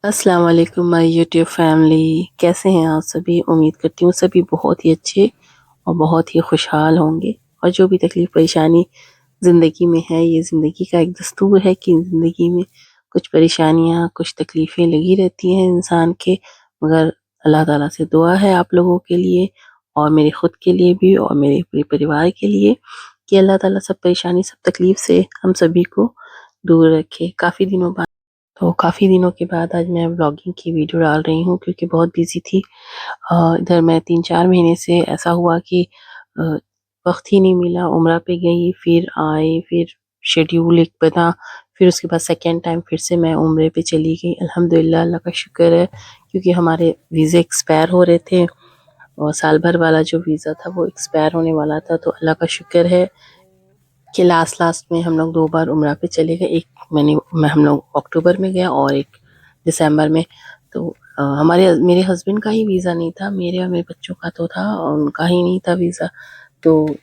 अस्सलाम वालेकुम my YouTube family. कैसे हैं आप सभी? उम्मीद करती हूँ सभी बहुत ही अच्छे और बहुत ही खुशहाल होंगे। और जो भी तकलीफ़ परेशानी ज़िंदगी में है, ये ज़िंदगी का एक दस्तूर है कि ज़िंदगी में कुछ परेशानियाँ, कुछ तकलीफ़ें लगी रहती हैं इंसान के, मगर अल्लाह ताला से दुआ है आप लोगों के लिए और मेरे खुद के लिए भी और मेरे पूरे परिवार के लिए कि अल्लाह ताला सब परेशानी, सब तकलीफ़ से हम सभी को दूर रखे। काफ़ी दिनों के बाद आज मैं व्लॉगिंग की वीडियो डाल रही हूँ क्योंकि बहुत बिज़ी थी। इधर मैं 3-4 महीने से ऐसा हुआ कि अ, वक़्त ही नहीं मिला। उम्रा पे गई, फिर आई, फिर शेड्यूल एक बना, फिर उसके बाद सेकंड टाइम फिर से मैं उम्रे पे चली गई। अल्हम्दुलिल्लाह, अल्लाह का शुक्र है क्योंकि हमारे वीज़े एक्सपायर हो रहे थे और साल भर वाला जो वीज़ा था वो एक्सपायर होने वाला था। तो अल्लाह का शुक्र है कि लास्ट में हम लोग 2 बार उम्रा पे चले गए। एक हम लोग अक्टूबर में गए और एक दिसंबर में। तो हमारे मेरे हस्बैंड का ही वीज़ा नहीं था, मेरे और मेरे बच्चों का तो था और उनका ही नहीं था वीज़ा। तो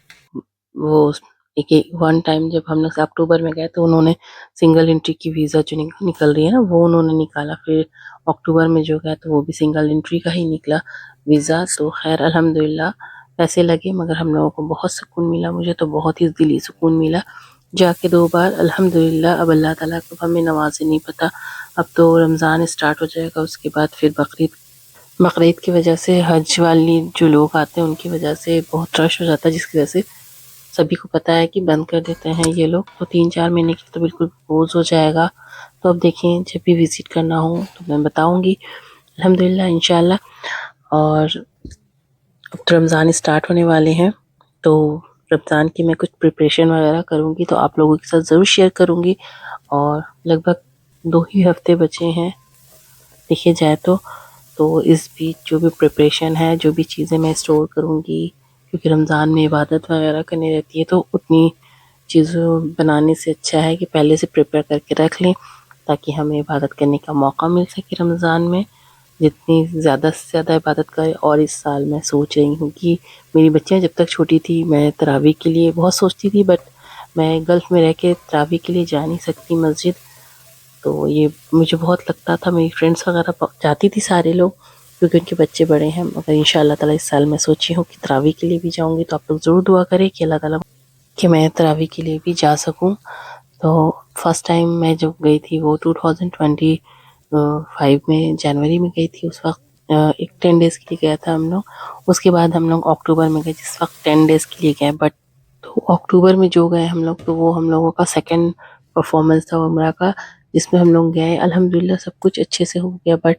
वो एक एक वन टाइम जब हम लोग अक्टूबर में गए तो उन्होंने सिंगल एंट्री की वीज़ा जो निकल रही है ना, वो उन्होंने निकाला। फिर अक्टूबर में जो गया तो वो भी सिंगल एंट्री का ही निकला वीज़ा। तो खैर अल्हम्दुलिल्लाह पैसे लगे मगर हम लोगों को बहुत सुकून मिला। मुझे तो बहुत ही दिली सुकून मिला जाके 2 बार। अल्हम्दुलिल्लाह अब अल्लाह ताला कब हमें नवाज़े नहीं पता। अब तो रमज़ान स्टार्ट हो जाएगा, उसके बाद फिर बकरीद की वजह से हज वाली जो लोग आते हैं उनकी वजह से बहुत रश हो जाता है, जिसकी वजह से सभी को पता है कि बंद कर देते हैं ये लोग। तो 3-4 महीने की तो बिल्कुल बोझ हो जाएगा। तो अब देखें जब भी विज़िट करना हो तो मैं बताऊंगी अल्हम्दुलिल्लाह इंशाल्लाह। और अब तो रमज़ान स्टार्ट होने वाले हैं तो रमज़ान की मैं कुछ प्रिपरेशन वगैरह करूँगी तो आप लोगों के साथ ज़रूर शेयर करूँगी। और लगभग 2 ही हफ्ते बचे हैं देखे जाए तो इस बीच जो भी प्रिपरेशन है, जो भी चीज़ें मैं स्टोर करूँगी, क्योंकि रमज़ान में इबादत वगैरह करनी रहती है तो उतनी चीज़ों बनाने से अच्छा है कि पहले से प्रिपेयर करके रख लें ताकि हमें इबादत करने का मौका मिल सके रमज़ान में। जितनी ज़्यादा से ज़्यादा इबादत करें। और इस साल मैं सोच रही हूँ कि मेरी बच्चियाँ जब तक छोटी थी मैं तरावी के लिए बहुत सोचती थी, बट मैं गल्फ़ में रह के तरावी के लिए जा नहीं सकती मस्जिद। तो ये मुझे बहुत लगता था, मेरी फ्रेंड्स वगैरह जाती थी सारे लोग क्योंकि उनके बच्चे बड़े हैं। मगर इंशाअल्लाह ताला इस साल मैं सोची हूँ कि तरावी के लिए भी जाऊँगी। तो आप लोग ज़रूर दुआ करें कि अल्लाह ताला कि मैं तरावी के लिए भी जा सकूँ। तो फर्स्ट टाइम मैं जब गई थी वो 2025 में जनवरी में गई थी। उस वक्त एक 10 डेज़ के लिए गया था हम लोग। उसके बाद हम लोग अक्टूबर में गए जिस वक्त 10 डेज़ के लिए गए। बट तो अक्टूबर में जो गए हम लोग तो वो हम लोगों का सेकंड परफॉर्मेंस था उम्रा का, जिसमें हम लोग गए। अल्हम्दुलिल्लाह सब कुछ अच्छे से हो गया। बट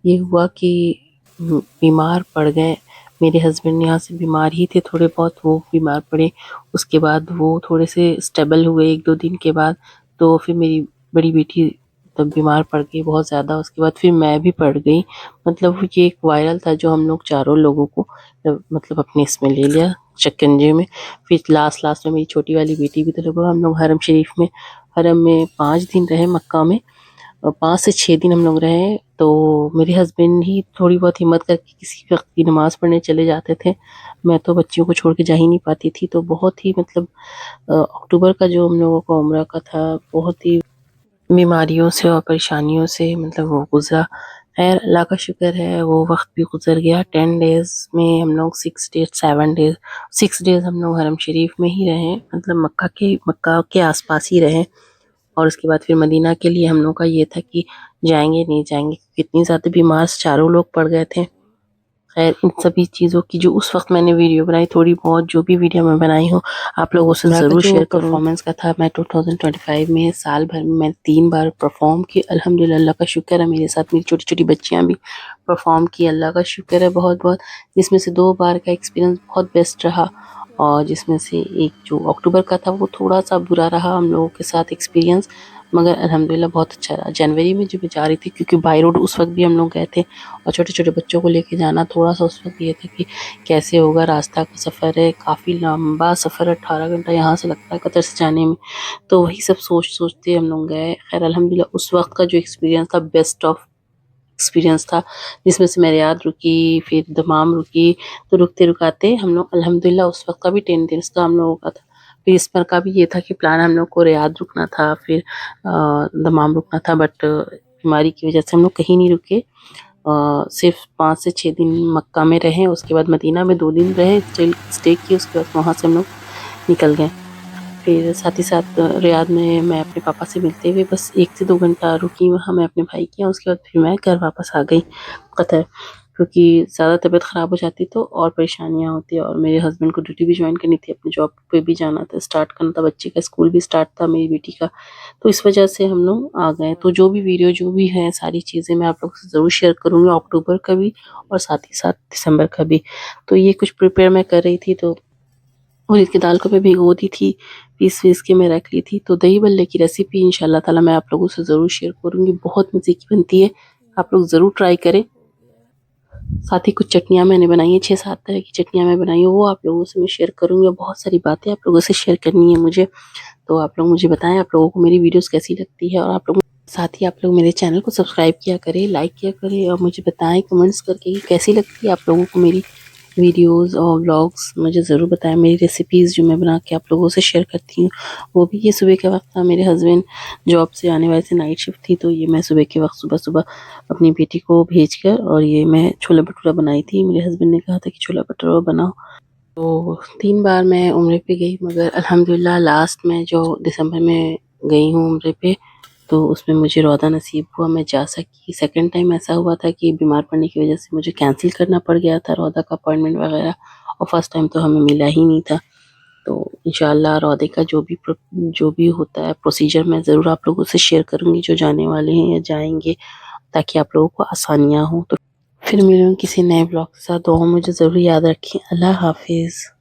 ये हुआ कि बीमार पड़ गए। मेरे हस्बैंड यहाँ से बीमार ही थे थोड़े बहुत, वो बीमार पड़े। उसके बाद वो थोड़े से स्टेबल हुए 1-2 दिन के बाद। तो फिर मेरी बड़ी बेटी तब बीमार पड़ गई बहुत ज़्यादा। उसके बाद फिर मैं भी पड़ गई। मतलब ये एक वायरल था जो हम लोग चारों लोगों को मतलब अपने इसमें ले लिया शिकंजे में। फिर लास्ट में मेरी छोटी वाली बेटी भी, तो लगभग हम लोग हरम में 5 दिन रहे मक्का में। 5 से 6 दिन हम लोग रहे। तो मेरे हस्बैंड ही थोड़ी बहुत हिम्मत करके किसी वक्त की नमाज़ पढ़ने चले जाते थे। मैं तो बच्चियों को छोड़ के जा ही नहीं पाती थी। तो बहुत ही मतलब अक्टूबर का जो हम लोगों का उम्रा का था बहुत ही बीमारियों से और परेशानियों से मतलब वो गुज़रा। खैर अल्लाह का शुक्र है वो वक़्त भी गुज़र गया। 10 डेज़ में हम लोग 6 डेज़ हम लोग हरम शरीफ में ही रहे, मतलब मक्का के आस-पास ही रहे। और उसके बाद फिर मदीना के लिए हम लोग का ये था कि जाएँगे, नहीं जाएँगे, क्योंकि इतनी ज़्यादा बीमार चारों लोग पड़ गए थे। खैर इन सभी चीज़ों की जो उस वक़्त मैंने वीडियो बनाई, थोड़ी बहुत जो भी वीडियो मैं बनाई हूँ, आप लोगों से ज़रूर शेयर करूँगी। परफॉर्मेंस का था, मैं 2025 में साल भर में मैंने 3 बार परफॉर्म की। अल्हम्दुलिल्लाह अल्लाह का शुक्र है मेरे साथ मेरी छोटी-छोटी बच्चियाँ भी परफॉर्म की। अल्लाह का शुक्र है बहुत-बहुत। जिसमें से 2 बार का एक्सपीरियंस बहुत बेस्ट रहा और जिसमें से एक जो अक्टूबर का था वो थोड़ा-सा बुरा रहा हम लोगों के साथ एक्सपीरियंस, मगर अल्हम्दुलिल्लाह बहुत अच्छा रहा। जनवरी में जब मैं जा रही थी, क्योंकि बाय रोड उस वक़्त भी हम लोग गए थे और छोटे-छोटे बच्चों को लेके जाना थोड़ा-सा उस वक़्त ये था कि कैसे होगा, रास्ता का सफ़र है, काफ़ी लंबा सफ़र है, 18 घंटा यहाँ से लगता है कतर से जाने में। तो वही सब सोचते हम लोग गए। खैर अल्हम्दुलिल्लाह उस वक़्त का जो एक्सपीरियंस था बेस्ट ऑफ एक्सपीरियंस था, जिसमें से मैं रियाद रुकी, फिर दमाम रुकी। तो रुकते-रुकाते हम लोग अल्हम्दुलिल्लाह उस वक़्त का भी 10 डेज़ का हम लोगों का था। फिर इस बार का भी ये था कि प्लान हम लोग को रियाद रुकना था, फिर दमाम रुकना था। बट بیماری کی وجہ سے ہم لوگ کہیں نہیں رکے، صرف 5 سے 6 دن مکہ میں رہے، اس کے بعد مدینہ میں 2 دن رہے، اسٹے کی، اس کے بعد وہاں سے ہم لوگ نکل گئے۔ پھر ساتھ ہی ساتھ ریاض میں اپنے پاپا سے ملتے ہوئے بس 1 سے 2 گھنٹہ رکی وہاں میں اپنے بھائی کے یہاں، اس کے بعد پھر میں گھر واپس آ گئی قطر، کیونکہ زیادہ طبیعت خراب ہو جاتی تو اور پریشانیاں ہوتی، اور میرے ہسبینڈ کو ڈیوٹی بھی جوائن کرنی تھی، اپنی جاب پہ بھی جانا تھا، اسٹارٹ کرنا تھا، بچے کا اسکول بھی اسٹارٹ تھا میری بیٹی کا، تو اس وجہ سے ہم لوگ آ گئے۔ تو جو بھی ویڈیو جو بھی ہے ساری چیزیں میں آپ لوگ سے ضرور شیئر کروں گی، اکتوبر کا بھی اور ساتھ ہی ساتھ دسمبر کا بھی۔ تو یہ کچھ پریپیئر میں کر رہی تھی، تو ارد کی دال کو میں بھگو دی تھی، پیس کے میں رکھ لی تھی، تو دہی بلے کی ریسیپی انشاءاللہ تعالی میں آپ لوگوں سے ضرور شیئر کروں گی، بہت مزے کی بنتی ہے، آپ لوگ ضرور ٹرائی کریں۔ ساتھ ہی کچھ چٹنیاں میں نے بنائی ہیں، 6-7 طرح کی چٹنیاں میں بنائی ہیں، وہ آپ لوگوں سے میں شیئر کروں گی، اور بہت ساری باتیں آپ لوگوں سے شیئر کرنی ہے مجھے، تو آپ لوگ مجھے بتائیں آپ لوگوں کو میری ویڈیوز کیسی لگتی ہے، اور آپ لوگ ساتھ ہی آپ لوگ میرے چینل کو سبسکرائب کیا کریں، لائک کیا کریں، اور مجھے بتائیں کمنٹس کر کے کیسی لگتی ہے آپ لوگوں کو میری ویڈیوز اور ولاگس، مجھے ضرور بتائیں۔ میری ریسیپیز جو میں بنا کے آپ لوگوں سے شیئر کرتی ہوں، وہ بھی یہ صبح کے وقت تھا، میرے ہسبینڈ جاب سے آنے والے سے نائٹ شفٹ تھی، تو یہ میں صبح کے وقت صبح اپنی بیٹی کو بھیج کر، اور یہ میں چھولا بھٹورا بنائی تھی، میرے ہسبینڈ نے کہا تھا کہ چھولا بھٹورا بناؤ، تو 3 بار میں عمرے پہ گئی، مگر الحمدللہ لاسٹ میں جو دسمبر میں گئی ہوں عمرے پہ، تو اس میں مجھے روضہ نصیب ہوا، میں جا سکی۔ سیکنڈ ٹائم ایسا ہوا تھا کہ بیمار پڑنے کی وجہ سے مجھے کینسل کرنا پڑ گیا تھا روضہ کا اپائنٹمنٹ وغیرہ، اور فرسٹ ٹائم تو ہمیں ملا ہی نہیں تھا، تو انشاءاللہ روضے کا جو بھی ہوتا ہے پروسیجر میں ضرور آپ لوگوں سے شیئر کروں گی، جو جانے والے ہیں یا جائیں گے، تاکہ آپ لوگوں کو آسانیاں ہوں۔ تو پھر ملوں کسی نئے بلاگ کے ساتھ، دعاؤں میں مجھے ضرور یاد رکھیں۔ اللہ حافظ۔